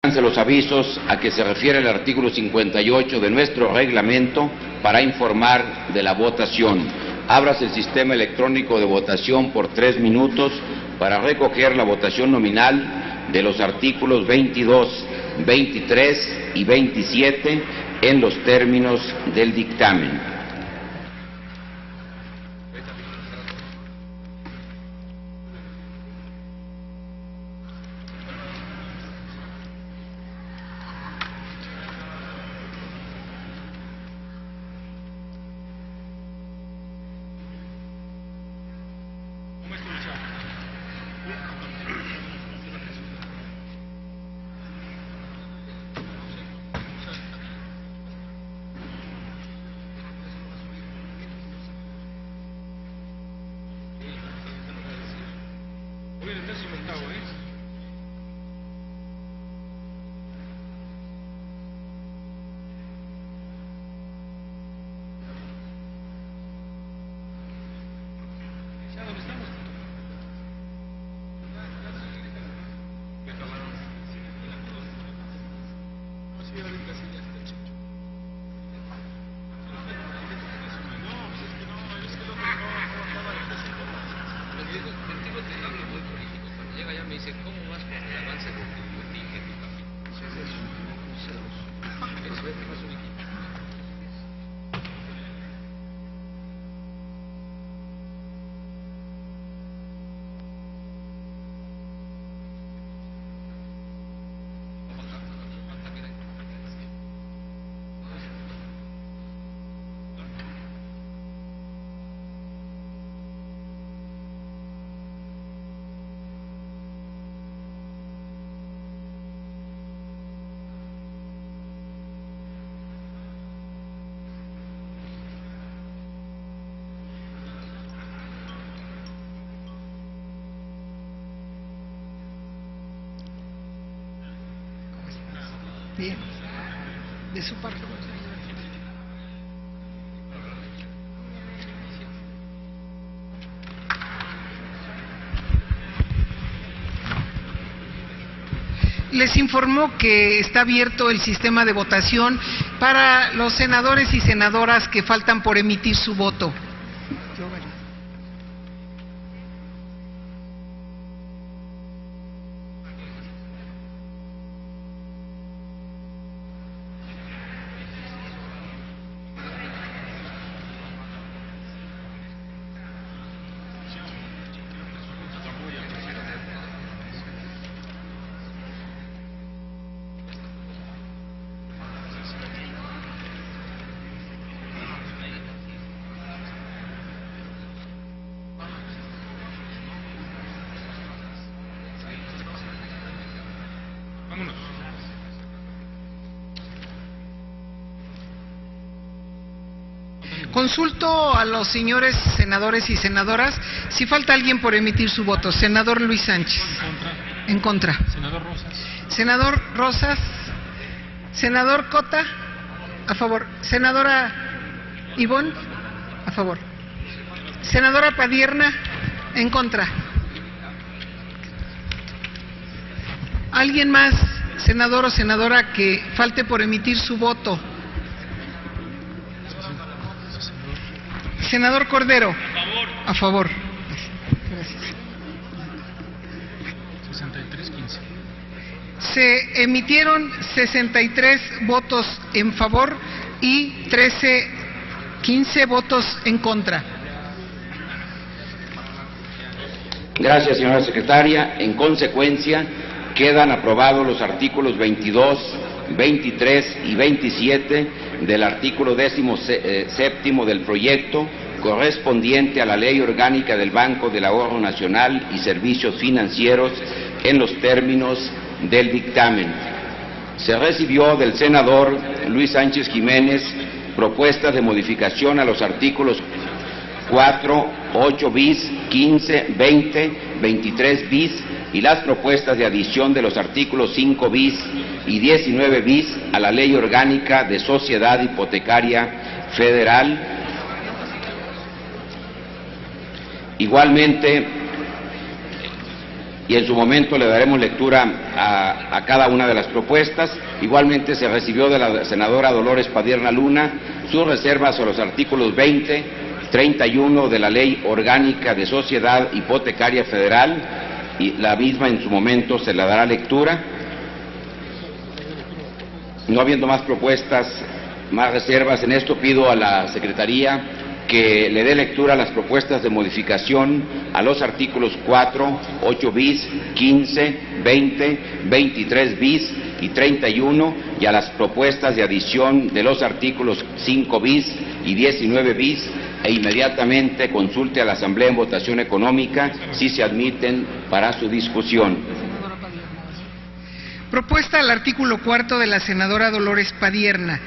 Los avisos a que se refiere el artículo 58 de nuestro reglamento para informar de la votación. Ábrase el sistema electrónico de votación por 3 minutos para recoger la votación nominal de los artículos 22, 23 y 27 en los términos del dictamen. Bien, de su parte. Les informo que está abierto el sistema de votación para los senadores y senadoras que faltan por emitir su voto. Consulto a los señores senadores y senadoras si falta alguien por emitir su voto. Senador Luis Sánchez. En contra. Senador Rosas. Senador Rosas. Senador Cota. A favor. Senadora Ivonne. A favor. Senadora Padierna. En contra. ¿Alguien más, senador o senadora, que falte por emitir su voto? Senador Cordero. A favor. Gracias. 63-15. Se emitieron 63 votos en favor y 15 votos en contra. Gracias, señora secretaria. En consecuencia, quedan aprobados los artículos 22, 23 y 27 del artículo 17º del proyecto, correspondiente a la Ley Orgánica del Banco del Ahorro Nacional y Servicios Financieros en los términos del dictamen. Se recibió del senador Luis Sánchez Jiménez propuestas de modificación a los artículos 4, 8 bis, 15, 20, 23 bis y las propuestas de adición de los artículos 5 bis y 19 bis a la Ley Orgánica de Sociedad Hipotecaria Federal. Igualmente, y en su momento le daremos lectura a cada una de las propuestas. Igualmente se recibió de la senadora Dolores Padierna Luna sus reservas sobre los artículos 20, 31 de la Ley Orgánica de Sociedad Hipotecaria Federal, y la misma en su momento se la dará lectura. No habiendo más propuestas, más reservas, en esto pido a la Secretaría que le dé lectura a las propuestas de modificación a los artículos 4, 8 bis, 15, 20, 23 bis y 31, y a las propuestas de adición de los artículos 5 bis y 19 bis, e inmediatamente consulte a la Asamblea en votación económica si se admiten para su discusión. Propuesta al artículo 4 de la senadora Dolores Padierna.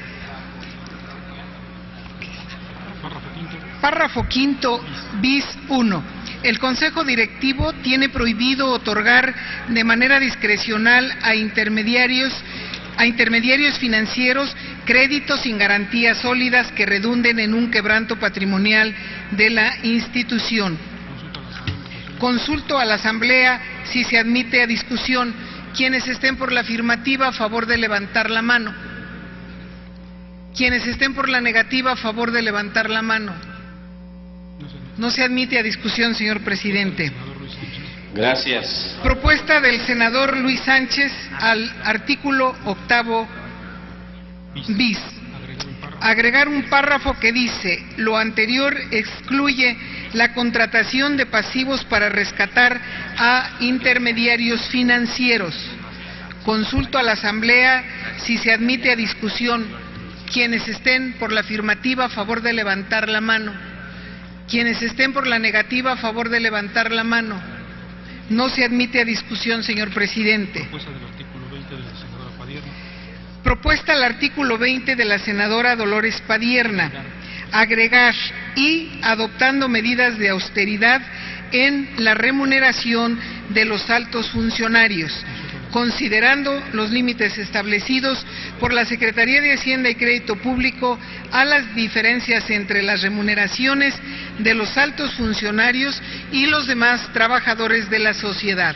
Párrafo quinto, bis 1. El Consejo Directivo tiene prohibido otorgar de manera discrecional a intermediarios financieros créditos sin garantías sólidas que redunden en un quebranto patrimonial de la institución. Consulto a la Asamblea si se admite a discusión. Quienes estén por la afirmativa, a favor de levantar la mano. Quienes estén por la negativa, a favor de levantar la mano. No se admite a discusión, señor presidente. Gracias. Propuesta del senador Luis Sánchez al artículo 8 bis. Agregar un párrafo que dice: lo anterior excluye la contratación de pasivos para rescatar a intermediarios financieros. Consulto a la Asamblea si se admite a discusión. Quienes estén por la afirmativa, a favor de levantar la mano. Quienes estén por la negativa, a favor de levantar la mano. No se admite a discusión, señor presidente. Propuesta al artículo 20 de la senadora Dolores Padierna. Agregar: y adoptando medidas de austeridad en la remuneración de los altos funcionarios, considerando los límites establecidos por la Secretaría de Hacienda y Crédito Público a las diferencias entre las remuneraciones de los altos funcionarios y los demás trabajadores de la sociedad.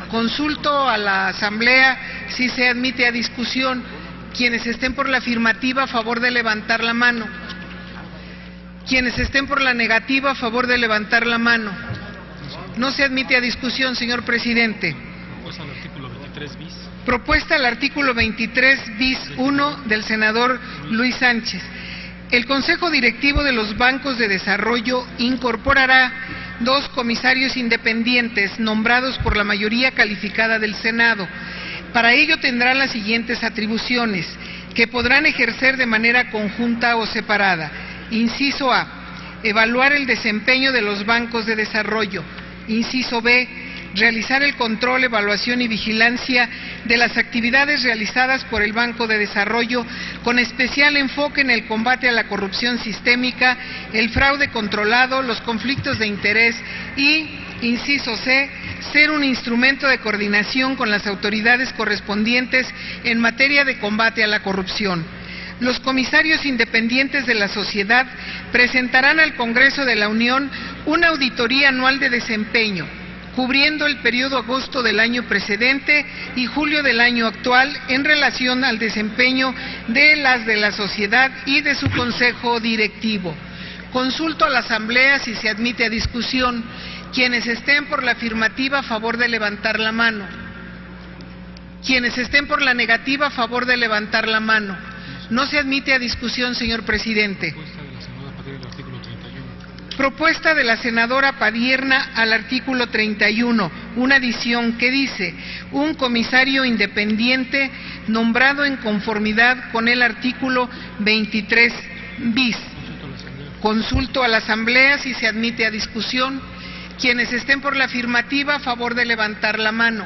Consulto a la Asamblea si se admite a discusión. Quienes estén por la afirmativa, a favor de levantar la mano. Quienes estén por la negativa, a favor de levantar la mano. No se admite a discusión, señor presidente. Propuesta al artículo 23 bis 1 del senador Luis Sánchez. El Consejo Directivo de los Bancos de Desarrollo incorporará 2 comisarios independientes nombrados por la mayoría calificada del Senado. Para ello tendrán las siguientes atribuciones, que podrán ejercer de manera conjunta o separada. Inciso A: evaluar el desempeño de los bancos de desarrollo. Inciso B: realizar el control, evaluación y vigilancia de las actividades realizadas por el Banco de Desarrollo, con especial enfoque en el combate a la corrupción sistémica, el fraude controlado, los conflictos de interés y, inciso C, ser un instrumento de coordinación con las autoridades correspondientes en materia de combate a la corrupción. Los comisarios independientes de la sociedad presentarán al Congreso de la Unión una auditoría anual de desempeño, cubriendo el periodo agosto del año precedente y julio del año actual en relación al desempeño de la sociedad y de su consejo directivo. Consulto a la Asamblea si se admite a discusión. Quienes estén por la afirmativa, a favor de levantar la mano. Quienes estén por la negativa, a favor de levantar la mano. No se admite a discusión, señor presidente. Propuesta de la senadora Padierna al artículo 31, una adición que dice: un comisario independiente nombrado en conformidad con el artículo 23 bis. Consulto a la Asamblea si se admite a discusión. Quienes estén por la afirmativa, a favor de levantar la mano.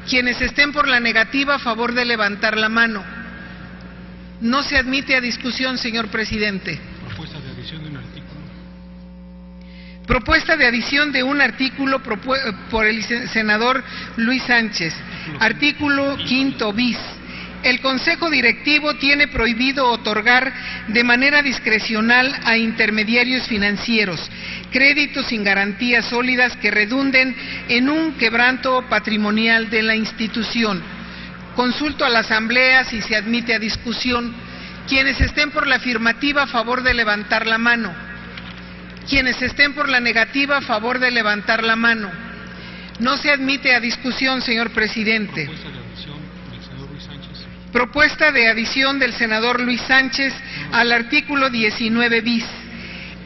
Quienes estén por la negativa, a favor de levantar la mano. No se admite a discusión, señor presidente. Propuesta de adición de un artículo. Propuesta de adición de un artículo por el senador Luis Sánchez. Artículo 5 bis. El Consejo Directivo tiene prohibido otorgar de manera discrecional a intermediarios financieros créditos sin garantías sólidas que redunden en un quebranto patrimonial de la institución. Consulto a la Asamblea si se admite a discusión. Quienes estén por la afirmativa, a favor de levantar la mano. Quienes estén por la negativa, a favor de levantar la mano. No se admite a discusión, señor presidente. Propuesta de adición del senador Luis Sánchez al artículo 19 bis.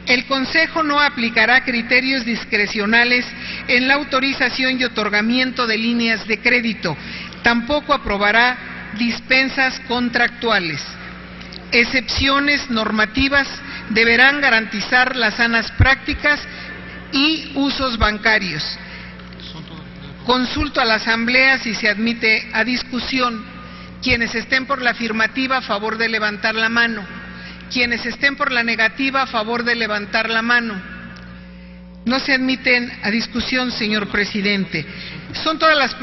El Consejo no aplicará criterios discrecionales en la autorización y otorgamiento de líneas de crédito. Tampoco aprobará dispensas contractuales. Excepciones normativas deberán garantizar las sanas prácticas y usos bancarios. Consulto a la Asamblea si se admite a discusión. Quienes estén por la afirmativa, a favor de levantar la mano. Quienes estén por la negativa, a favor de levantar la mano. No se admiten a discusión, señor presidente. Son todas las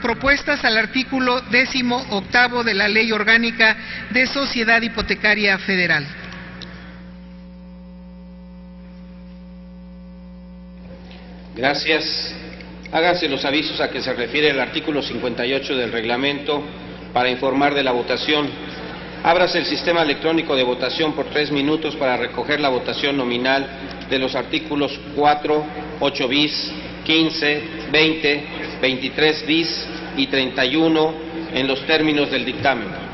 propuestas al artículo 18º de la Ley Orgánica de Sociedad Hipotecaria Federal. Gracias. Háganse los avisos a que se refiere el artículo 58 del reglamento para informar de la votación. Ábrase el sistema electrónico de votación por 3 minutos para recoger la votación nominal de los artículos 4, 8 bis, 15, 20, 23 bis y 31 en los términos del dictamen.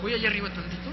Voy allá arriba tantito.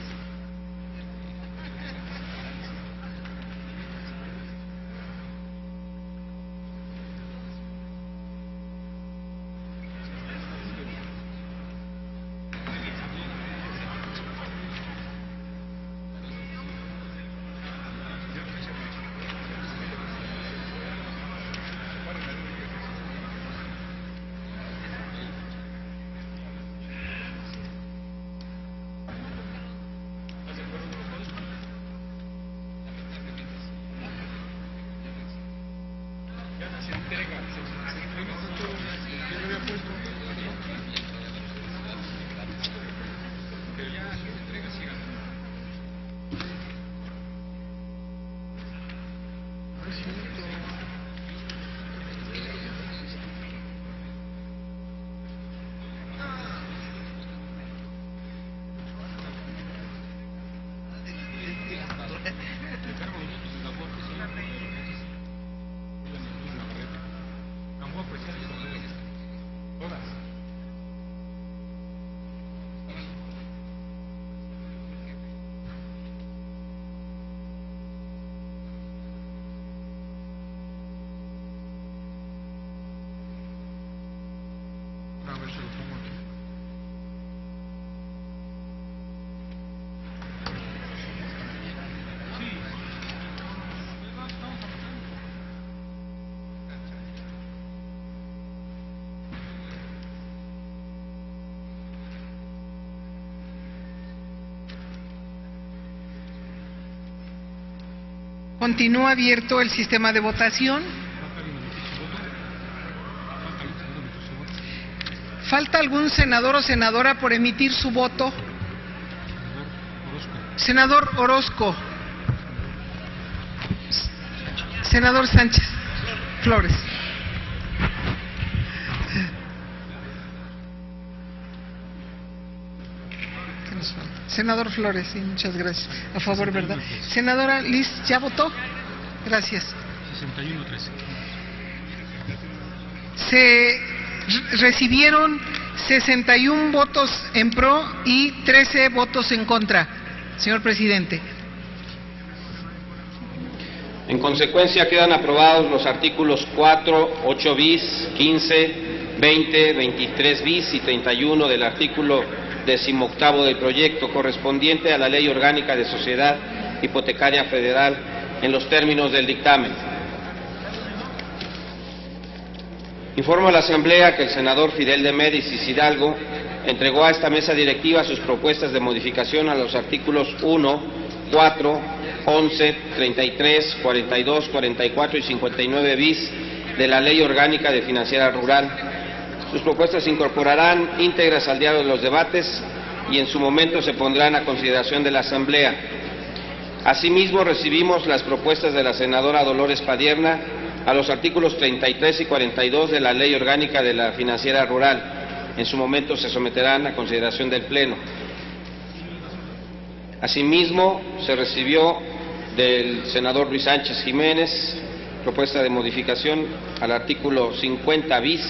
Continúa abierto el sistema de votación. ¿Falta algún senador o senadora por emitir su voto? Senador Orozco. Senador Sánchez Flores. ¿Qué nos falta? Senador Flores, sí, muchas gracias. A favor, ¿verdad? Senadora Liz, ¿ya votó? Gracias. 61-13. Se recibieron 61 votos en pro y 13 votos en contra, señor presidente. En consecuencia, quedan aprobados los artículos 4, 8 bis, 15, 20, 23 bis y 31 del artículo 18º del proyecto, correspondiente a la Ley Orgánica de Sociedad Hipotecaria Federal, en los términos del dictamen. Informo a la Asamblea que el senador Fidel de Médicis Hidalgo entregó a esta mesa directiva sus propuestas de modificación a los artículos 1, 4, 11, 33, 42, 44 y 59 bis de la Ley Orgánica de Financiera Rural. Sus propuestas se incorporarán íntegras al diario de los debates y en su momento se pondrán a consideración de la Asamblea. Asimismo, recibimos las propuestas de la senadora Dolores Padierna a los artículos 33 y 42 de la Ley Orgánica de la Financiera Rural. En su momento se someterán a consideración del Pleno. Asimismo, se recibió del senador Luis Sánchez Jiménez propuesta de modificación al artículo 50 bis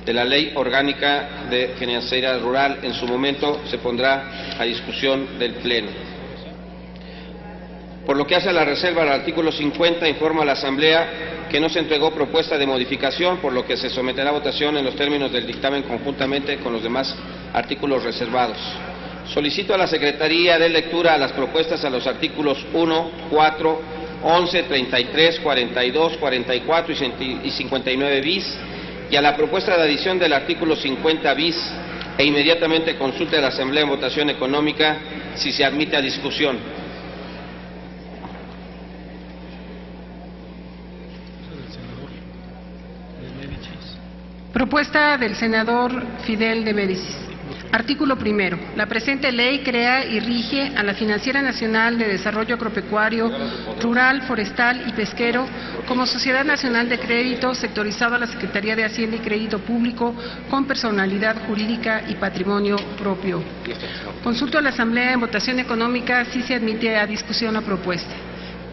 de la Ley Orgánica de Financiera Rural. En su momento se pondrá a discusión del Pleno. Por lo que hace a la reserva al artículo 50, informa a la Asamblea que no se entregó propuesta de modificación, por lo que se someterá a votación en los términos del dictamen conjuntamente con los demás artículos reservados. Solicito a la Secretaría de lectura a las propuestas a los artículos 1, 4, 11, 33, 42, 44 y 59 bis y a la propuesta de adición del artículo 50 bis e inmediatamente consulte a la Asamblea en votación económica si se admite a discusión. Propuesta del senador Fidel de Médicis. Artículo primero. La presente ley crea y rige a la Financiera Nacional de Desarrollo Agropecuario, Rural, Forestal y Pesquero como Sociedad Nacional de Crédito sectorizado a la Secretaría de Hacienda y Crédito Público con personalidad jurídica y patrimonio propio. Consulto a la Asamblea en votación económica si se admite a discusión la propuesta.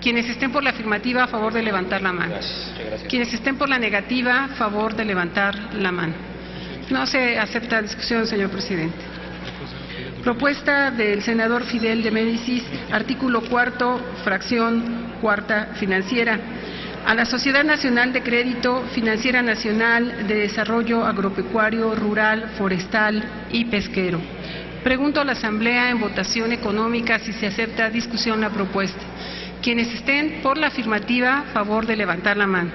Quienes estén por la afirmativa, a favor de levantar la mano. Gracias. Quienes estén por la negativa, a favor de levantar la mano. No se acepta discusión, señor presidente. Propuesta del senador Fidel de Médicis, artículo cuarto, fracción cuarta financiera. A la Sociedad Nacional de Crédito Financiera Nacional de Desarrollo Agropecuario, Rural, Forestal y Pesquero. Pregunto a la Asamblea en votación económica si se acepta discusión la propuesta. Quienes estén por la afirmativa, a favor de levantar la mano.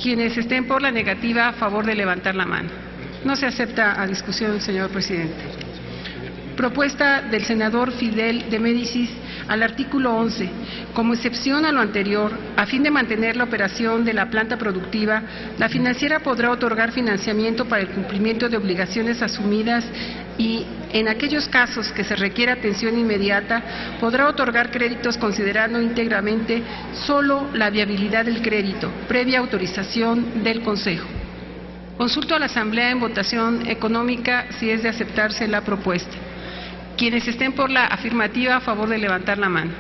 Quienes estén por la negativa, a favor de levantar la mano. No se acepta a discusión, señor presidente. Propuesta del senador Fidel de Médicis al artículo 11. Como excepción a lo anterior, a fin de mantener la operación de la planta productiva, la financiera podrá otorgar financiamiento para el cumplimiento de obligaciones asumidas y, en aquellos casos que se requiera atención inmediata, podrá otorgar créditos considerando íntegramente solo la viabilidad del crédito, previa autorización del Consejo. Consulto a la Asamblea en votación económica si es de aceptarse la propuesta. Quienes estén por la afirmativa, a favor de levantar la mano.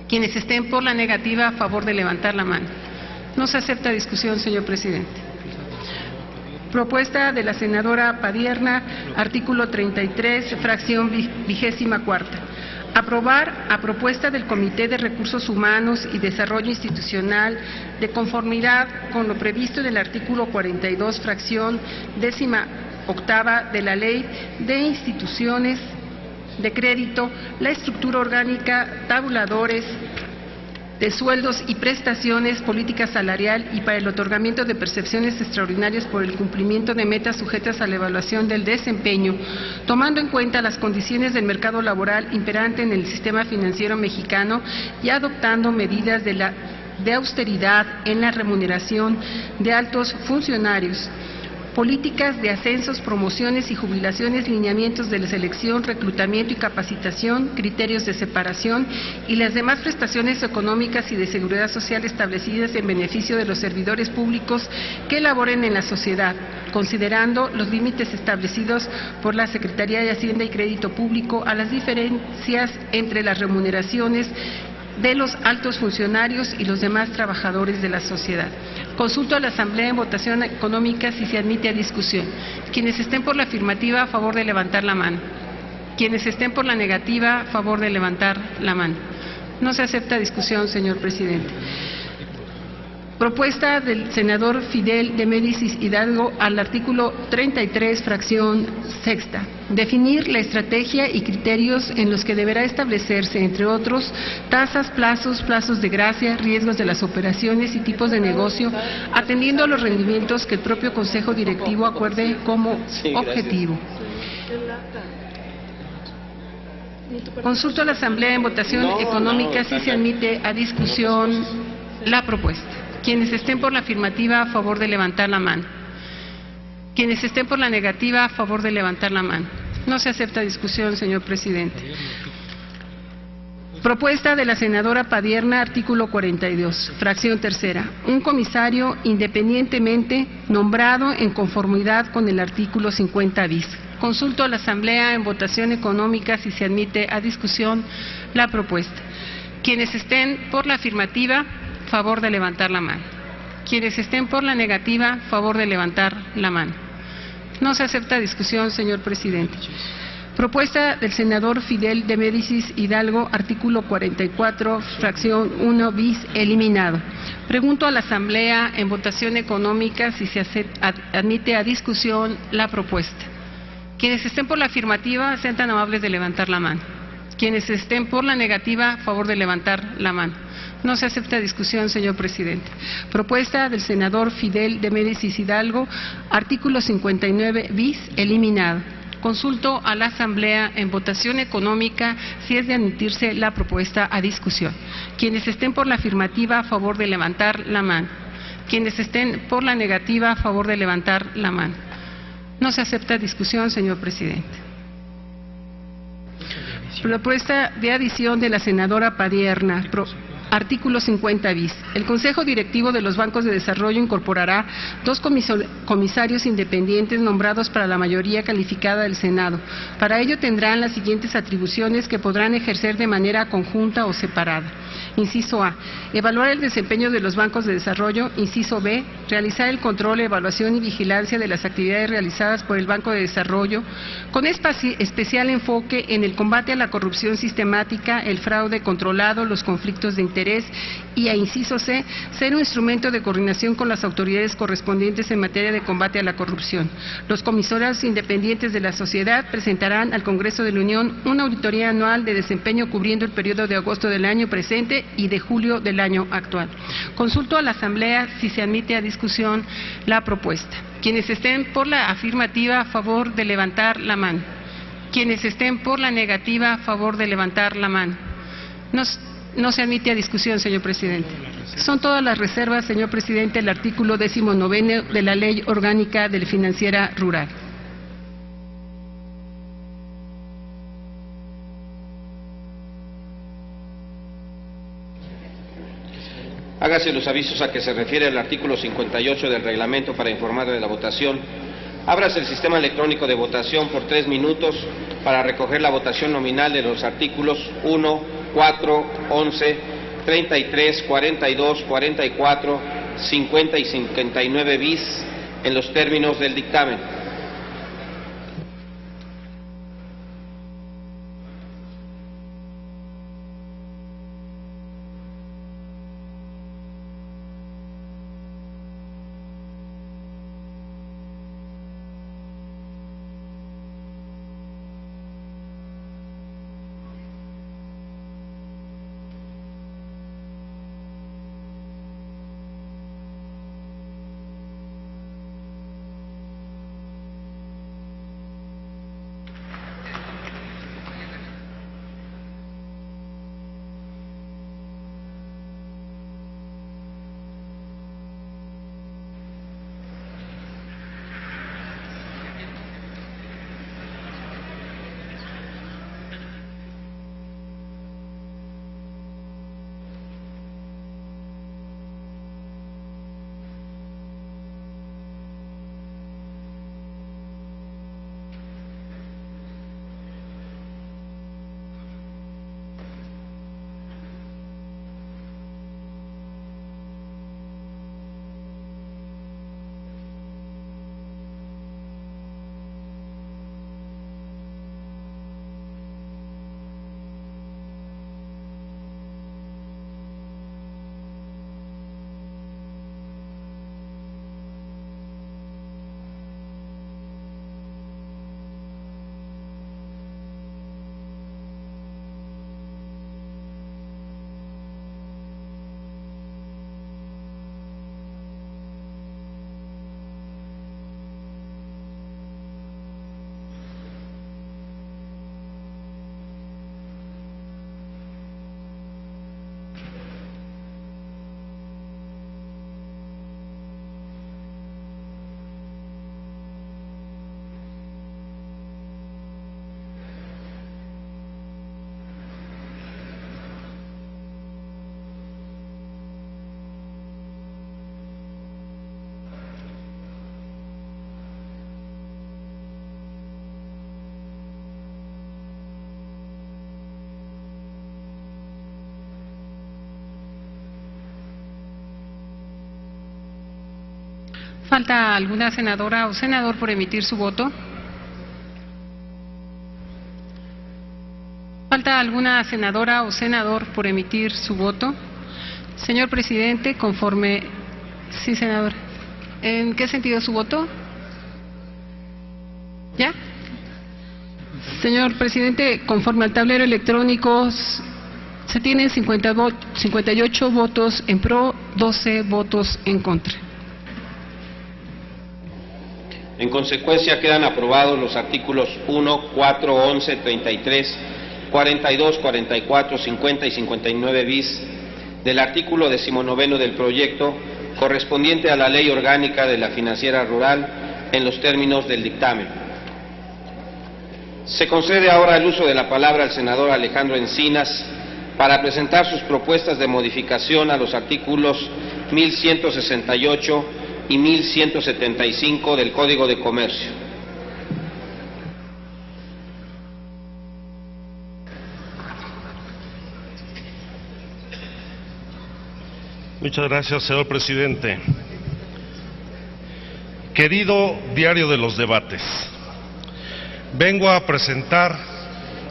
Quienes estén por la negativa, a favor de levantar la mano. No se acepta discusión, señor presidente. Propuesta de la senadora Padierna, artículo 33, fracción 24. Aprobar, a propuesta del Comité de Recursos Humanos y Desarrollo Institucional, de conformidad con lo previsto en el artículo 42, fracción 18ª de la Ley de Instituciones de Crédito, la estructura orgánica, tabuladores de sueldos y prestaciones, política salarial y para el otorgamiento de percepciones extraordinarias por el cumplimiento de metas sujetas a la evaluación del desempeño, tomando en cuenta las condiciones del mercado laboral imperante en el sistema financiero mexicano y adoptando medidas de austeridad en la remuneración de altos funcionarios. políticas de ascensos, promociones y jubilaciones, lineamientos de la selección, reclutamiento y capacitación, criterios de separación y las demás prestaciones económicas y de seguridad social establecidas en beneficio de los servidores públicos que laboren en la sociedad, considerando los límites establecidos por la Secretaría de Hacienda y Crédito Público a las diferencias entre las remuneraciones de los altos funcionarios y los demás trabajadores de la sociedad. Consulto a la Asamblea en votación económica si se admite a discusión. Quienes estén por la afirmativa, a favor de levantar la mano. Quienes estén por la negativa, a favor de levantar la mano. No se acepta discusión, señor presidente. Propuesta del senador Fidel de Médicis Hidalgo al artículo 33, fracción sexta. Definir la estrategia y criterios en los que deberá establecerse, entre otros, tasas, plazos de gracia, riesgos de las operaciones y tipos de negocio, atendiendo a los rendimientos que el propio Consejo Directivo acuerde como objetivo. Consulto a la Asamblea en votación económica si se admite a discusión la propuesta. Quienes estén por la afirmativa, a favor de levantar la mano. Quienes estén por la negativa, a favor de levantar la mano. No se acepta discusión, señor presidente. Propuesta de la senadora Padierna, artículo 42, fracción tercera. Un comisario independientemente nombrado en conformidad con el artículo 50 bis. Consulto a la Asamblea en votación económica si se admite a discusión la propuesta. Quienes estén por la afirmativa, favor de levantar la mano. Quienes estén por la negativa, favor de levantar la mano. No se acepta discusión, señor presidente. Propuesta del senador Fidel de Médicis Hidalgo, artículo 44, fracción 1 bis, eliminado. Pregunto a la Asamblea en votación económica si se admite a discusión la propuesta. Quienes estén por la afirmativa, sean tan amables de levantar la mano. Quienes estén por la negativa, favor de levantar la mano. No se acepta discusión, señor presidente. Propuesta del senador Fidel de Médicis Hidalgo, artículo 59 bis, eliminado. Consulto a la Asamblea en votación económica si es de admitirse la propuesta a discusión. Quienes estén por la afirmativa, a favor de levantar la mano. Quienes estén por la negativa, a favor de levantar la mano. No se acepta discusión, señor presidente. Propuesta de adición de la senadora Padierna. Artículo 50 bis. El Consejo Directivo de los Bancos de Desarrollo incorporará 2 comisarios independientes nombrados para la mayoría calificada del Senado. Para ello tendrán las siguientes atribuciones que podrán ejercer de manera conjunta o separada. Inciso A. Evaluar el desempeño de los bancos de desarrollo. Inciso B. Realizar el control, evaluación y vigilancia de las actividades realizadas por el Banco de Desarrollo, con especial enfoque en el combate a la corrupción sistemática, el fraude controlado, los conflictos de interés y, a inciso C, ser un instrumento de coordinación con las autoridades correspondientes en materia de combate a la corrupción. Los comisarios independientes de la sociedad presentarán al Congreso de la Unión una auditoría anual de desempeño cubriendo el periodo de agosto del año presente y de julio del año actual. Consulto a la Asamblea si se admite a discusión la propuesta. Quienes estén por la afirmativa, a favor de levantar la mano. Quienes estén por la negativa, a favor de levantar la mano. No se admite a discusión, señor presidente. Son todas las reservas, señor presidente, el artículo 19 de la Ley Orgánica de la Financiera Rural. Hágase los avisos a que se refiere el artículo 58 del reglamento para informar de la votación. Ábrase el sistema electrónico de votación por 3 minutos para recoger la votación nominal de los artículos 1, 4, 11, 33, 42, 44, 50 y 59 bis en los términos del dictamen. ¿Falta alguna senadora o senador por emitir su voto? ¿Falta alguna senadora o senador por emitir su voto? Señor presidente, conforme... Sí, senador. ¿En qué sentido su voto? ¿Ya? Señor presidente, conforme al tablero electrónico, se tienen 58 votos en pro, 12 votos en contra. En consecuencia, quedan aprobados los artículos 1, 4, 11, 33, 42, 44, 50 y 59 bis del artículo 19 del proyecto correspondiente a la Ley Orgánica de la Financiera Rural en los términos del dictamen. Se concede ahora el uso de la palabra al senador Alejandro Encinas para presentar sus propuestas de modificación a los artículos 1168 y 1175 del Código de Comercio. Muchas gracias, señor presidente. Querido Diario de los Debates, vengo a presentar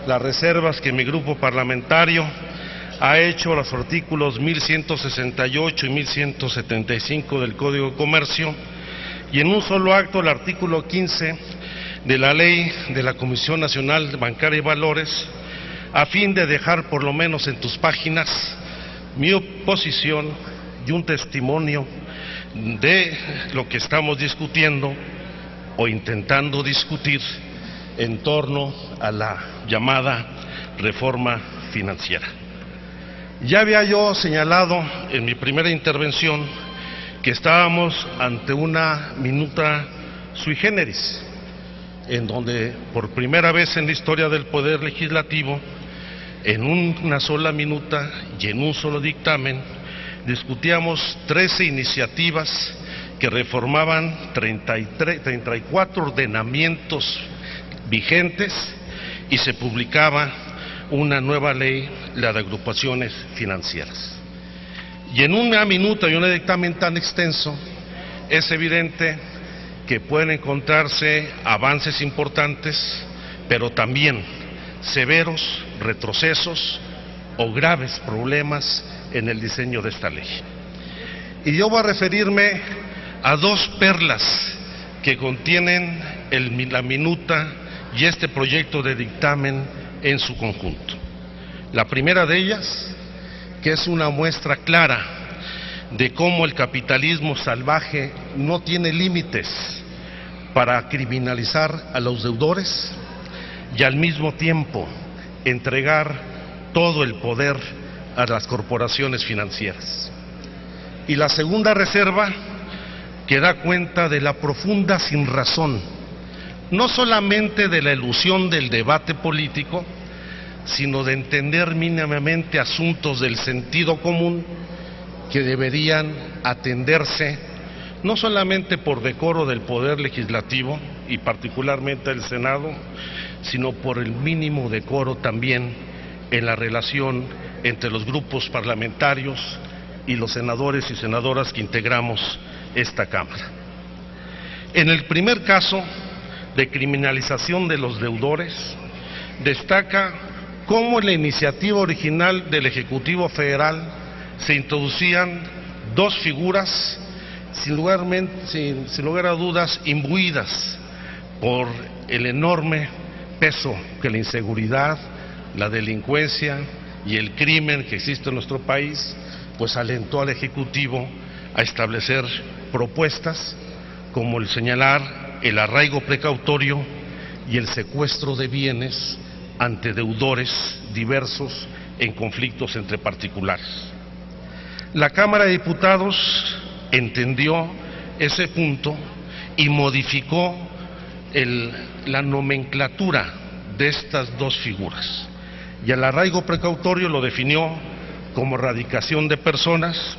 las reservas que mi grupo parlamentario ha hecho a los artículos 1168 y 1175 del Código de Comercio y en un solo acto el artículo 15 de la Ley de la Comisión Nacional Bancaria y Valores, a fin de dejar por lo menos en tus páginas mi oposición y un testimonio de lo que estamos discutiendo o intentando discutir en torno a la llamada reforma financiera. Ya había yo señalado en mi primera intervención que estábamos ante una minuta sui generis, en donde por primera vez en la historia del Poder Legislativo, en una sola minuta y en un solo dictamen, discutíamos 13 iniciativas que reformaban 34 ordenamientos vigentes y se publicaba una nueva ley, la de agrupaciones financieras. Y en una minuta y un dictamen tan extenso, es evidente que pueden encontrarse avances importantes, pero también severos retrocesos o graves problemas en el diseño de esta ley. Y yo voy a referirme a dos perlas que contienen la minuta y este proyecto de dictamen en su conjunto. La primera de ellas, que es una muestra clara de cómo el capitalismo salvaje no tiene límites para criminalizar a los deudores y al mismo tiempo entregar todo el poder a las corporaciones financieras. Y la segunda reserva, que da cuenta de la profunda sinrazón, no solamente de la elusión del debate político, sino de entender mínimamente asuntos del sentido común que deberían atenderse no solamente por decoro del Poder Legislativo y particularmente del Senado, sino por el mínimo decoro también en la relación entre los grupos parlamentarios y los senadores y senadoras que integramos esta Cámara. En el primer caso de criminalización de los deudores, destaca cómo en la iniciativa original del Ejecutivo Federal se introducían dos figuras sin lugar a dudas imbuidas por el enorme peso que la inseguridad, la delincuencia y el crimen que existe en nuestro país, pues alentó al Ejecutivo a establecer propuestas como el señalar el arraigo precautorio y el secuestro de bienes ante deudores diversos en conflictos entre particulares. La Cámara de Diputados entendió ese punto y modificó la nomenclatura de estas dos figuras. Y al arraigo precautorio lo definió como radicación de personas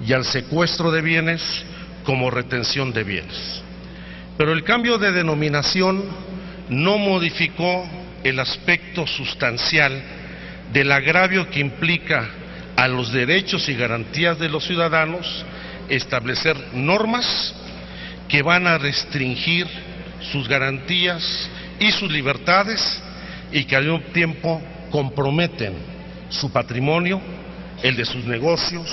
y al secuestro de bienes como retención de bienes. Pero el cambio de denominación no modificó el aspecto sustancial del agravio que implica a los derechos y garantías de los ciudadanos establecer normas que van a restringir sus garantías y sus libertades y que al mismo tiempo comprometen su patrimonio, el de sus negocios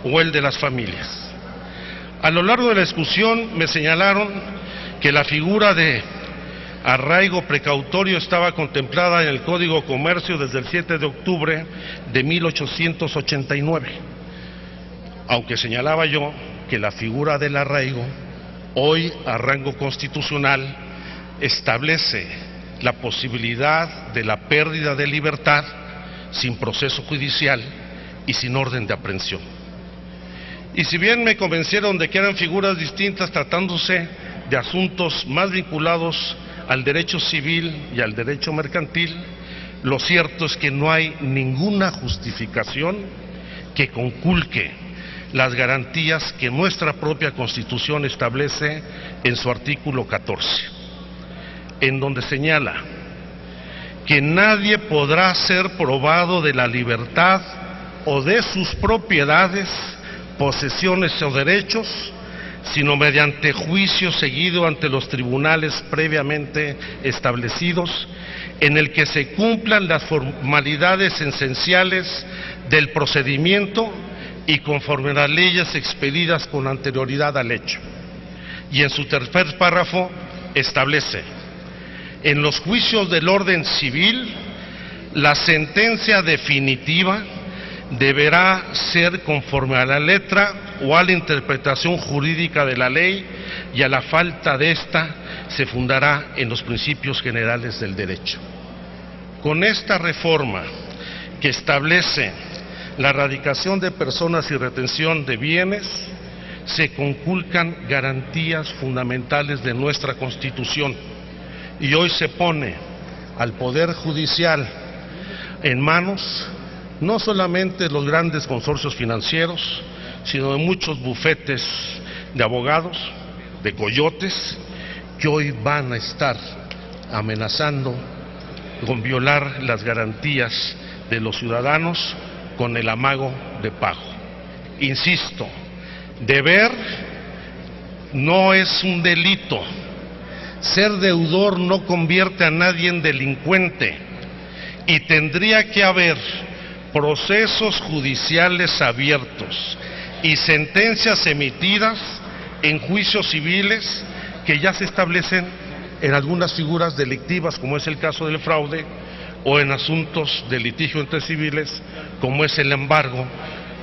o el de las familias. A lo largo de la discusión me señalaron que la figura de arraigo precautorio estaba contemplada en el Código de Comercio desde el 7 de octubre de 1889, aunque señalaba yo que la figura del arraigo, hoy a rango constitucional, establece la posibilidad de la pérdida de libertad sin proceso judicial y sin orden de aprehensión. Y si bien me convencieron de que eran figuras distintas tratándose de asuntos más vinculados al derecho civil y al derecho mercantil, lo cierto es que no hay ninguna justificación que conculque las garantías que nuestra propia Constitución establece en su artículo 14, en donde señala que nadie podrá ser probado de la libertad o de sus propiedades, posesiones o derechos, sino mediante juicio seguido ante los tribunales previamente establecidos, en el que se cumplan las formalidades esenciales del procedimiento y conforme a las leyes expedidas con anterioridad al hecho. Y en su tercer párrafo establece: en los juicios del orden civil, la sentencia definitiva deberá ser conforme a la letra o a la interpretación jurídica de la ley, y a la falta de esta se fundará en los principios generales del derecho. Con esta reforma que establece la erradicación de personas y retención de bienes, se conculcan garantías fundamentales de nuestra Constitución, y hoy se pone al Poder Judicial en manos no solamente de los grandes consorcios financieros, sino de muchos bufetes de abogados, de coyotes, que hoy van a estar amenazando con violar las garantías de los ciudadanos con el amago de pago. Insisto, deber no es un delito. Ser deudor no convierte a nadie en delincuente, y tendría que haber procesos judiciales abiertos y sentencias emitidas en juicios civiles que ya se establecen en algunas figuras delictivas, como es el caso del fraude, o en asuntos de litigio entre civiles, como es el embargo,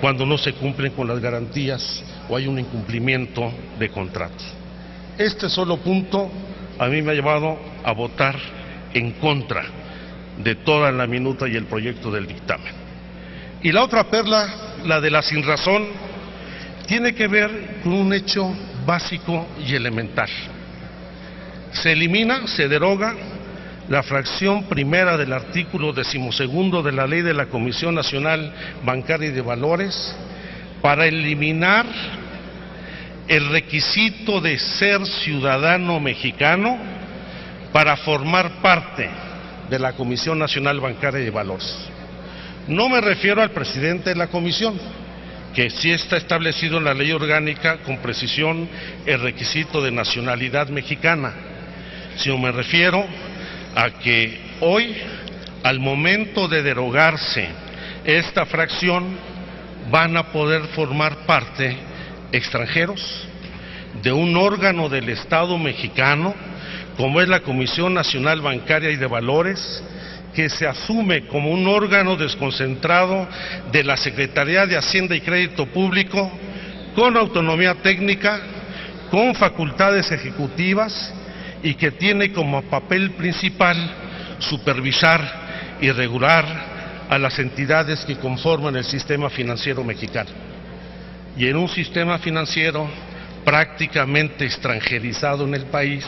cuando no se cumplen con las garantías o hay un incumplimiento de contratos. Este solo punto a mí me ha llevado a votar en contra de toda la minuta y el proyecto del dictamen. Y la otra perla, la de la sinrazón, tiene que ver con un hecho básico y elemental. Se elimina, se deroga la fracción primera del artículo 12º de la Ley de la Comisión Nacional Bancaria y de Valores para eliminar el requisito de ser ciudadano mexicano para formar parte de la Comisión Nacional Bancaria y de Valores. No me refiero al presidente de la comisión, que sí está establecido en la ley orgánica con precisión el requisito de nacionalidad mexicana, sino me refiero a que hoy, al momento de derogarse esta fracción, van a poder formar parte extranjeros de un órgano del Estado mexicano, como es la Comisión Nacional Bancaria y de Valores, que se asume como un órgano desconcentrado de la Secretaría de Hacienda y Crédito Público, con autonomía técnica, con facultades ejecutivas, y que tiene como papel principal supervisar y regular a las entidades que conforman el sistema financiero mexicano. Y en un sistema financiero prácticamente extranjerizado en el país,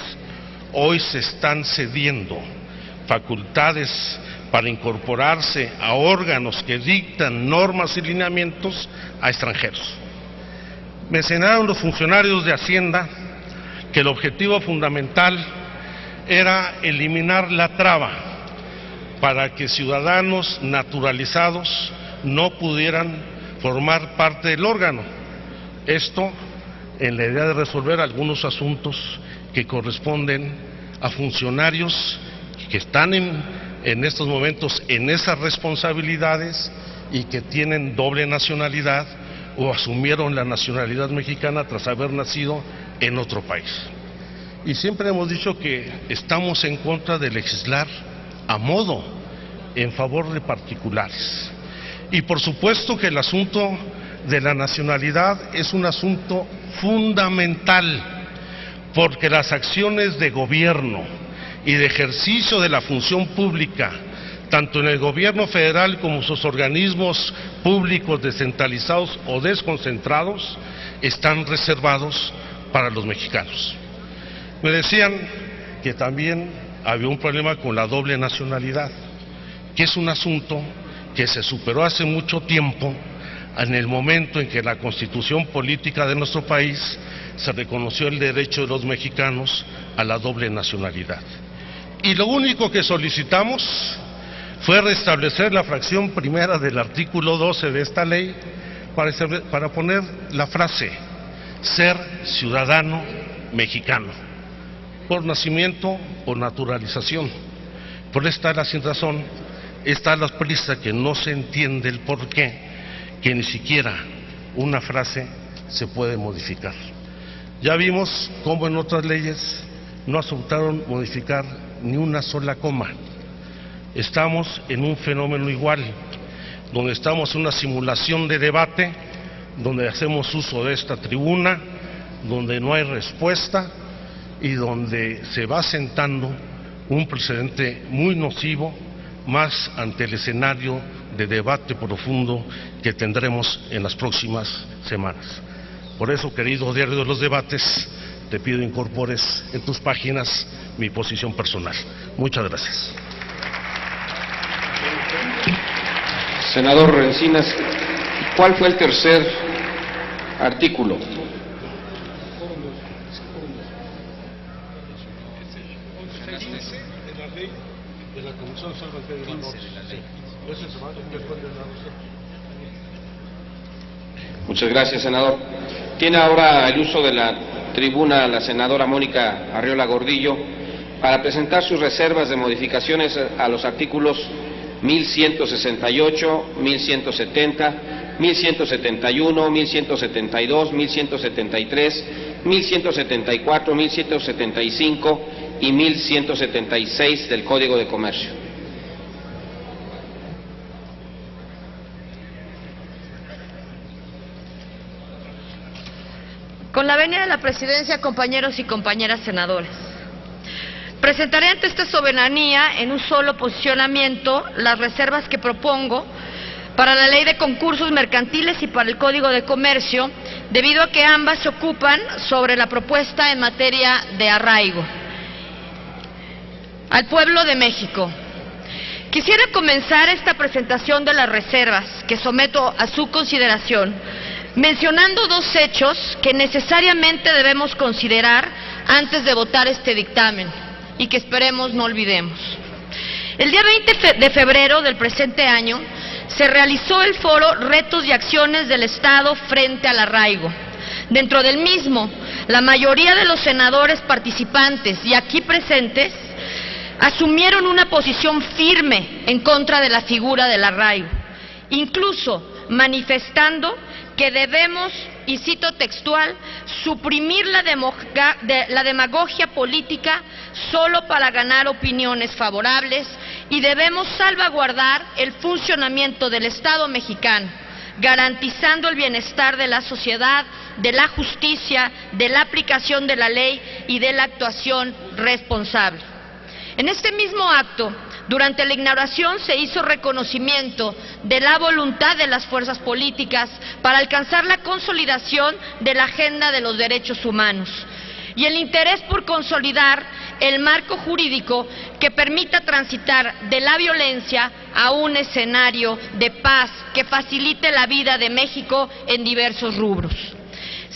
hoy se están cediendo facultades para incorporarse a órganos que dictan normas y lineamientos a extranjeros. Mencionaron los funcionarios de Hacienda que el objetivo fundamental era eliminar la traba para que ciudadanos naturalizados no pudieran formar parte del órgano. Esto en la idea de resolver algunos asuntos que corresponden a funcionarios que están en estos momentos en esas responsabilidades y que tienen doble nacionalidad o asumieron la nacionalidad mexicana tras haber nacido en otro país. Y siempre hemos dicho que estamos en contra de legislar a modo, en favor de particulares. Y por supuesto que el asunto de la nacionalidad es un asunto fundamental, porque las acciones de gobierno y de ejercicio de la función pública, tanto en el gobierno federal como sus organismos públicos descentralizados o desconcentrados, están reservados para los mexicanos. Me decían que también había un problema con la doble nacionalidad, que es un asunto que se superó hace mucho tiempo, en el momento en que la Constitución política de nuestro país se reconoció el derecho de los mexicanos a la doble nacionalidad. Y lo único que solicitamos fue restablecer la fracción primera del artículo 12 de esta ley para poner la frase ser ciudadano mexicano, por nacimiento o naturalización. Por esta la sin razón, está la prisa que no se entiende el por qué, que ni siquiera una frase se puede modificar. Ya vimos cómo en otras leyes no aceptaron modificar ni una sola coma. Estamos en un fenómeno igual, donde estamos en una simulación de debate, donde hacemos uso de esta tribuna, donde no hay respuesta y donde se va sentando un precedente muy nocivo, más ante el escenario de debate profundo que tendremos en las próximas semanas. Por eso, querido Diario de los Debates, te pido incorpores en tus páginas mi posición personal. Muchas gracias. Senador Encinas, ¿cuál fue el tercer artículo? Muchas gracias, senador. Tiene ahora el uso de la tribuna la senadora Mónica Arriola Gordillo para presentar sus reservas de modificaciones a los artículos 1168, 1170, 1171, 1172, 1173, 1174, 1175 y 1176 del Código de Comercio. Con la venia de la presidencia, compañeros y compañeras senadores, presentaré ante esta soberanía en un solo posicionamiento las reservas que propongo para la Ley de Concursos Mercantiles y para el Código de Comercio, debido a que ambas se ocupan sobre la propuesta en materia de arraigo al pueblo de México. Quisiera comenzar esta presentación de las reservas que someto a su consideración mencionando dos hechos que necesariamente debemos considerar antes de votar este dictamen y que esperemos no olvidemos. El día 20 de febrero del presente año se realizó el foro Retos y Acciones del Estado frente al arraigo. Dentro del mismo, la mayoría de los senadores participantes y aquí presentes asumieron una posición firme en contra de la figura del arraigo, incluso manifestando que debemos, y cito textual, suprimir la demagogia política solo para ganar opiniones favorables y debemos salvaguardar el funcionamiento del Estado mexicano, garantizando el bienestar de la sociedad, de la justicia, de la aplicación de la ley y de la actuación responsable. En este mismo acto, durante la inauguración se hizo reconocimiento de la voluntad de las fuerzas políticas para alcanzar la consolidación de la agenda de los derechos humanos y el interés por consolidar el marco jurídico que permita transitar de la violencia a un escenario de paz que facilite la vida de México en diversos rubros.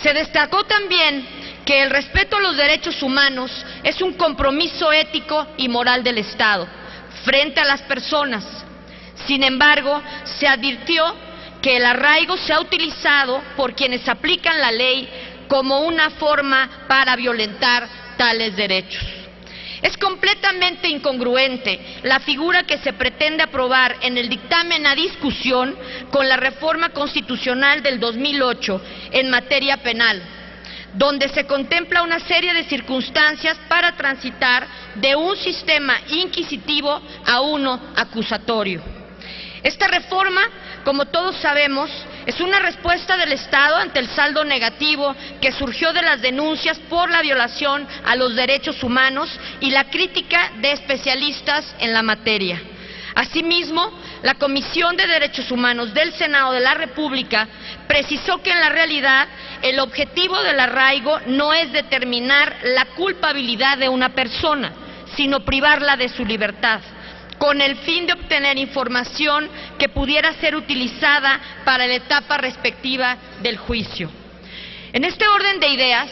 Se destacó también que el respeto a los derechos humanos es un compromiso ético y moral del Estado frente a las personas. Sin embargo, se advirtió que el arraigo se ha utilizado por quienes aplican la ley como una forma para violentar tales derechos. Es completamente incongruente la figura que se pretende aprobar en el dictamen a discusión con la reforma constitucional del 2008 en materia penal, donde se contempla una serie de circunstancias para transitar de un sistema inquisitivo a uno acusatorio. Esta reforma, como todos sabemos, es una respuesta del Estado ante el saldo negativo que surgió de las denuncias por la violación a los derechos humanos y la crítica de especialistas en la materia. Asimismo, la Comisión de Derechos Humanos del Senado de la República precisó que en la realidad el objetivo del arraigo no es determinar la culpabilidad de una persona, sino privarla de su libertad, con el fin de obtener información que pudiera ser utilizada para la etapa respectiva del juicio. En este orden de ideas,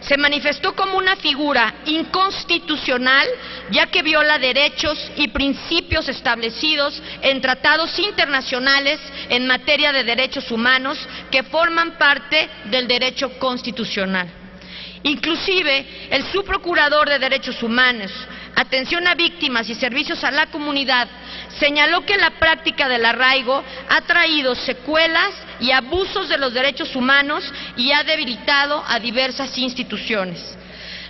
se manifestó como una figura inconstitucional, ya que viola derechos y principios establecidos en tratados internacionales en materia de derechos humanos que forman parte del derecho constitucional. Inclusive, el subprocurador de Derechos Humanos, Atención a Víctimas y Servicios a la Comunidad, señaló que la práctica del arraigo ha traído secuelas y abusos de los derechos humanos y ha debilitado a diversas instituciones.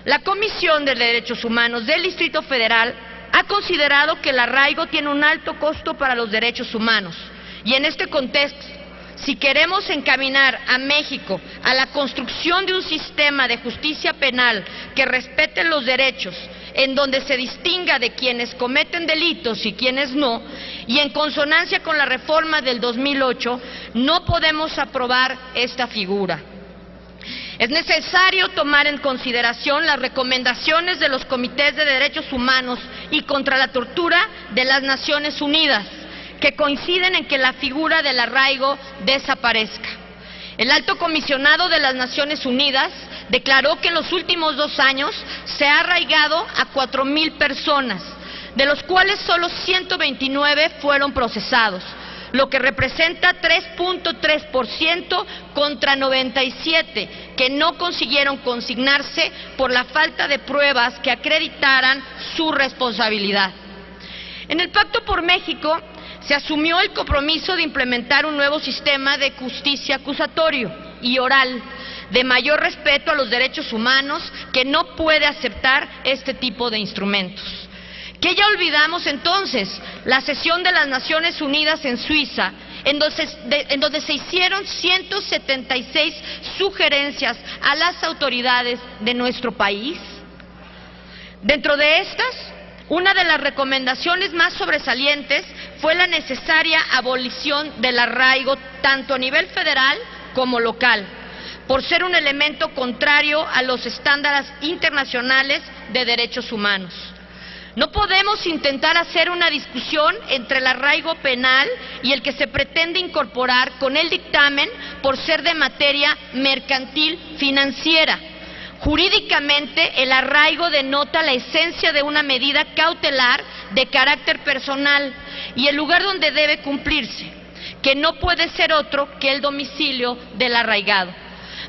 La Comisión de Derechos Humanos del Distrito Federal ha considerado que el arraigo tiene un alto costo para los derechos humanos y en este contexto, si queremos encaminar a México a la construcción de un sistema de justicia penal que respete los derechos, en donde se distinga de quienes cometen delitos y quienes no, y en consonancia con la reforma del 2008, no podemos aprobar esta figura. Es necesario tomar en consideración las recomendaciones de los Comités de Derechos Humanos y contra la Tortura de las Naciones Unidas, que coinciden en que la figura del arraigo desaparezca. El Alto Comisionado de las Naciones Unidas declaró que en los últimos 2 años se ha arraigado a 4,000 personas, de los cuales solo 129 fueron procesados, lo que representa 3.3% contra 97 que no consiguieron consignarse por la falta de pruebas que acreditaran su responsabilidad. En el Pacto por México se asumió el compromiso de implementar un nuevo sistema de justicia acusatorio y oral, de mayor respeto a los derechos humanos, que no puede aceptar este tipo de instrumentos. ¿Qué ya olvidamos entonces? La sesión de las Naciones Unidas en Suiza, en donde se hicieron 176 sugerencias a las autoridades de nuestro país. Dentro de estas, una de las recomendaciones más sobresalientes fue la necesaria abolición del arraigo tanto a nivel federal como local, por ser un elemento contrario a los estándares internacionales de derechos humanos. No podemos intentar hacer una discusión entre el arraigo penal y el que se pretende incorporar con el dictamen por ser de materia mercantil financiera. Jurídicamente, el arraigo denota la esencia de una medida cautelar de carácter personal y el lugar donde debe cumplirse, que no puede ser otro que el domicilio del arraigado.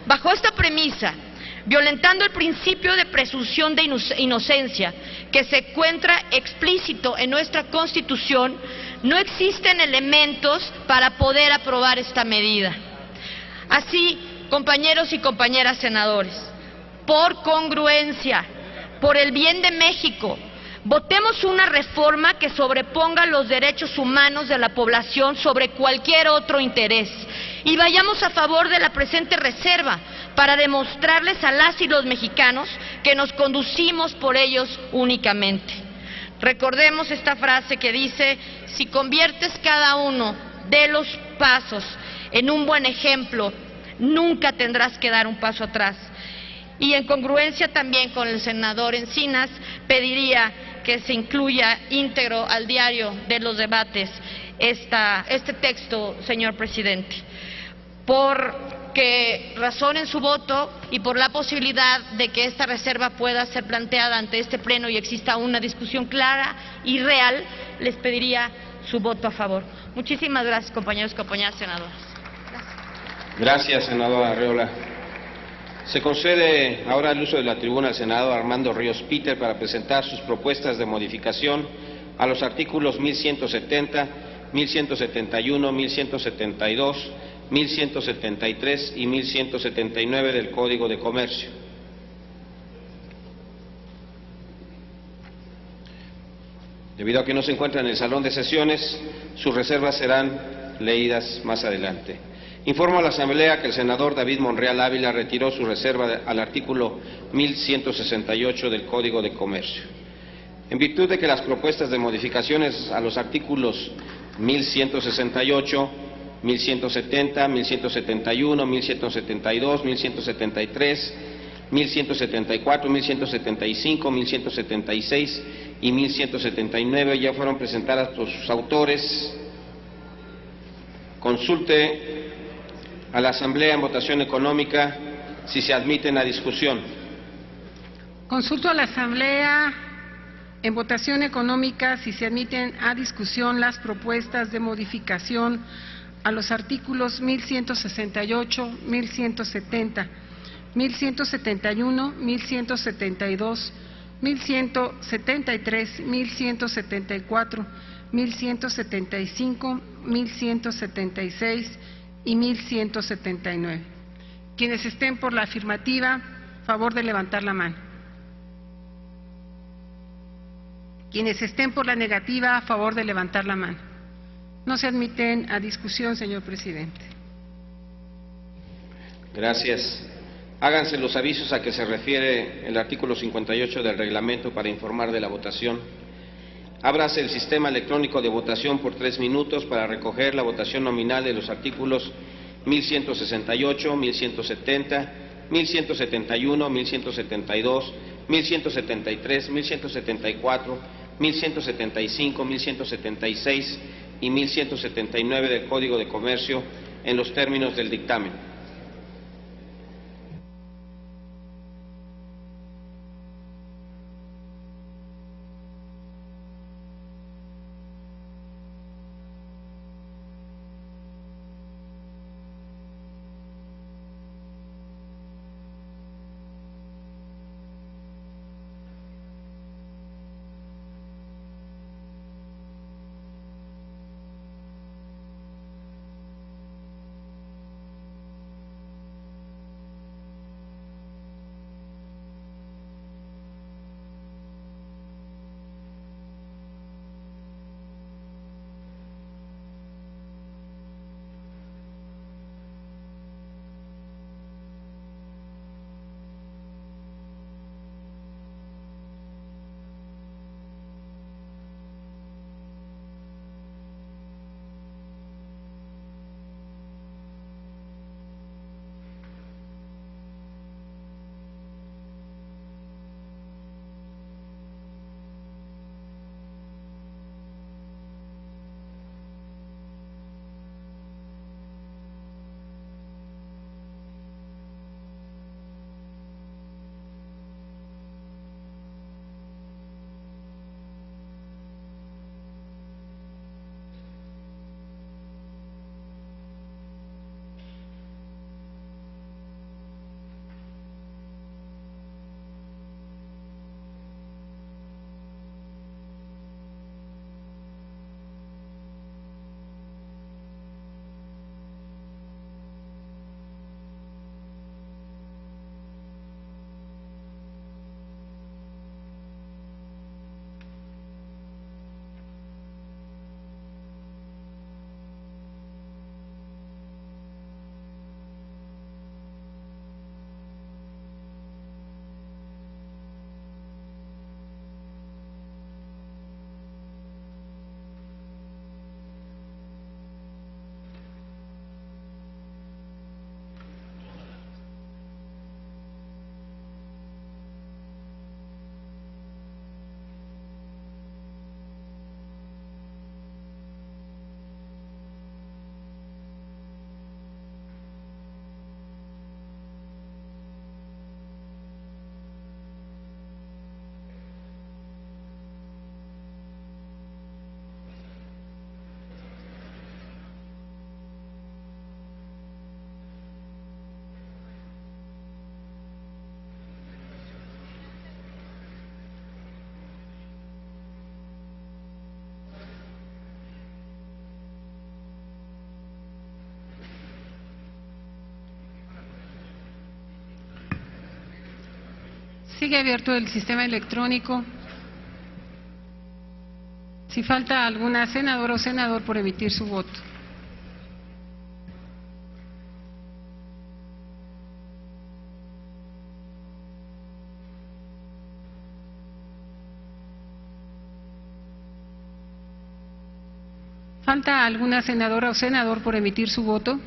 Bajo esta premisa, violentando el principio de presunción de inocencia que se encuentra explícito en nuestra Constitución, no existen elementos para poder aprobar esta medida. Así, compañeros y compañeras senadores, por congruencia, por el bien de México, votemos una reforma que sobreponga los derechos humanos de la población sobre cualquier otro interés y vayamos a favor de la presente reserva para demostrarles a las y los mexicanos que nos conducimos por ellos únicamente. Recordemos esta frase que dice: si conviertes cada uno de los pasos en un buen ejemplo, nunca tendrás que dar un paso atrás. Y en congruencia también con el senador Encinas, pediría que se incluya íntegro al diario de los debates este texto, señor presidente, porque razonen su voto y por la posibilidad de que esta reserva pueda ser planteada ante este pleno y exista una discusión clara y real, les pediría su voto a favor. Muchísimas gracias, compañeros y compañeras senadoras. Gracias, senadora Arreola. Se concede ahora el uso de la tribuna al senador Armando Ríos Peter para presentar sus propuestas de modificación a los artículos 1170, 1171, 1172, 1173 y 1179 del Código de Comercio. Debido a que no se encuentra en el salón de sesiones, sus reservas serán leídas más adelante. Informo a la Asamblea que el senador David Monreal Ávila retiró su reserva al artículo 1168 del Código de Comercio. En virtud de que las propuestas de modificaciones a los artículos 1168, 1170, 1171, 1172, 1173, 1174, 1175, 1176 y 1179 ya fueron presentadas por sus autores, consulte a la Asamblea en votación económica si se admiten a discusión. Consulto a la Asamblea en votación económica si se admiten a discusión las propuestas de modificación a los artículos 1168, 1170, 1171, 1172, 1173, 1174, 1175, 1176 y 1179. Quienes estén por la afirmativa, favor de levantar la mano. Quienes estén por la negativa, a favor de levantar la mano. No se admiten a discusión, señor presidente. Gracias. Háganse los avisos a que se refiere el artículo 58 del reglamento para informar de la votación. Ábrase el sistema electrónico de votación por 3 minutos para recoger la votación nominal de los artículos 1168, 1170, 1171, 1172, 1173, 1174, 1175, 1176 y 1179 del Código de Comercio en los términos del dictamen. Sigue abierto el sistema electrónico. Si falta alguna senadora o senador por emitir su voto. ¿Falta alguna senadora o senador por emitir su voto?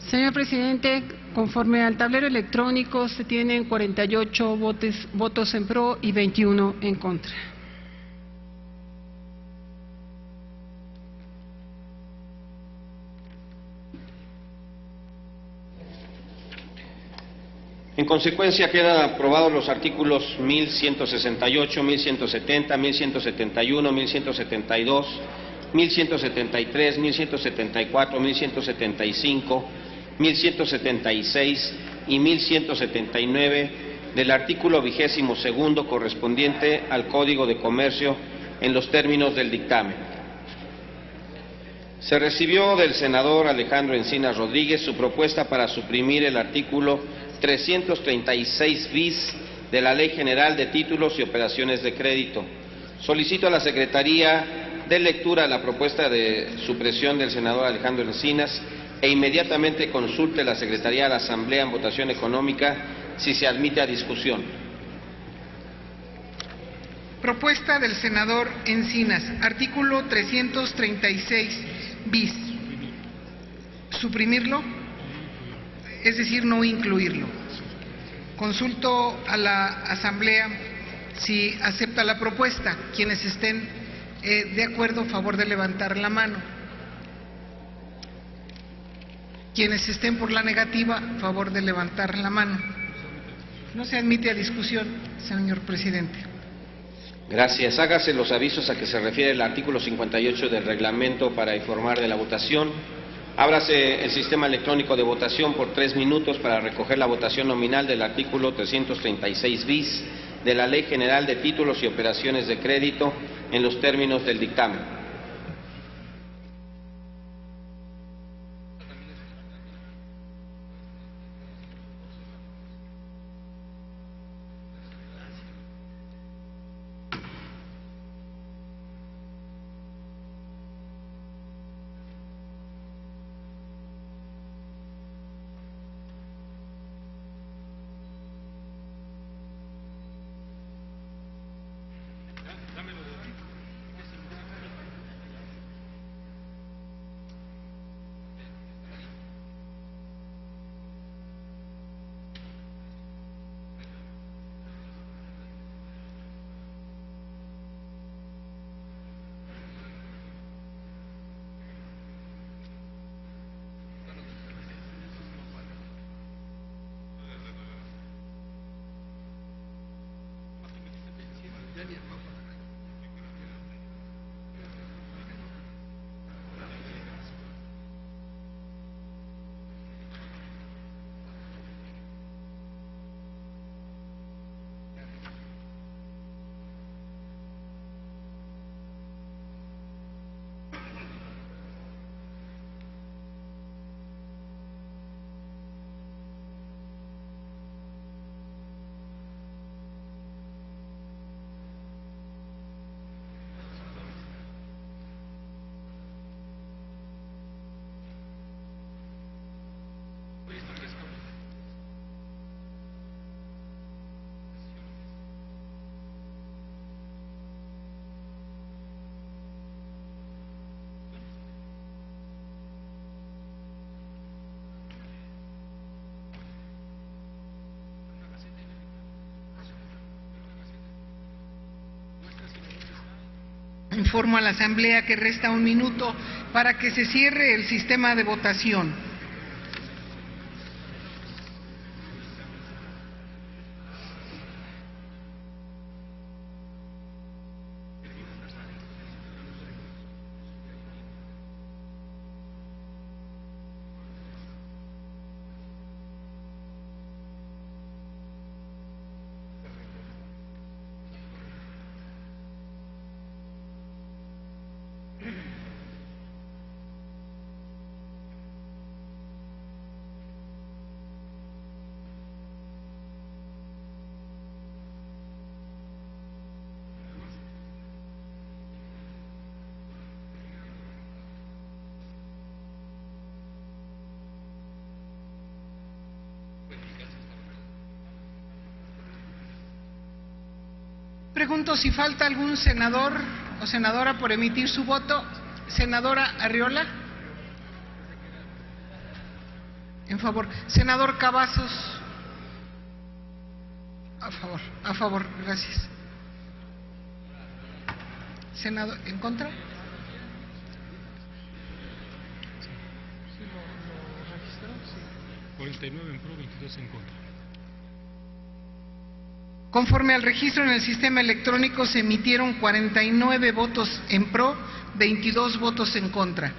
Señor presidente, conforme al tablero electrónico se tienen 48 votos en pro y 21 en contra. En consecuencia, quedan aprobados los artículos 1168, 1170, 1171, 1172, 1173, 1174, 1175, 1176 y 1179 del artículo 22º correspondiente al Código de Comercio en los términos del dictamen. Se recibió del senador Alejandro Encinas Rodríguez su propuesta para suprimir el artículo 336 bis de la Ley General de Títulos y Operaciones de Crédito. Solicito a la Secretaría de lectura la propuesta de supresión del senador Alejandro Encinas e inmediatamente consulte la Secretaría de la Asamblea en votación económica si se admite a discusión. Propuesta del senador Encinas, artículo 336 bis. ¿Suprimirlo? Es decir, no incluirlo. Consulto a la Asamblea si acepta la propuesta. Quienes estén de acuerdo, favor de levantar la mano. Quienes estén por la negativa, favor de levantar la mano. No se admite a discusión, señor presidente. Gracias. Hágase los avisos a que se refiere el artículo 58 del reglamento para informar de la votación. Ábrase el sistema electrónico de votación por 3 minutos para recoger la votación nominal del artículo 336 bis de la Ley General de Títulos y Operaciones de Crédito en los términos del dictamen. Informo a la Asamblea que resta 1 minuto para que se cierre el sistema de votación. pregunto si falta algún senador o senadora por emitir su voto. Senadora Arriola. En favor. Senador Cavazos. A favor, gracias. Senador, ¿en contra? 49 en pro, 22 en contra. Conforme al registro en el sistema electrónico, se emitieron 49 votos en pro, 22 votos en contra.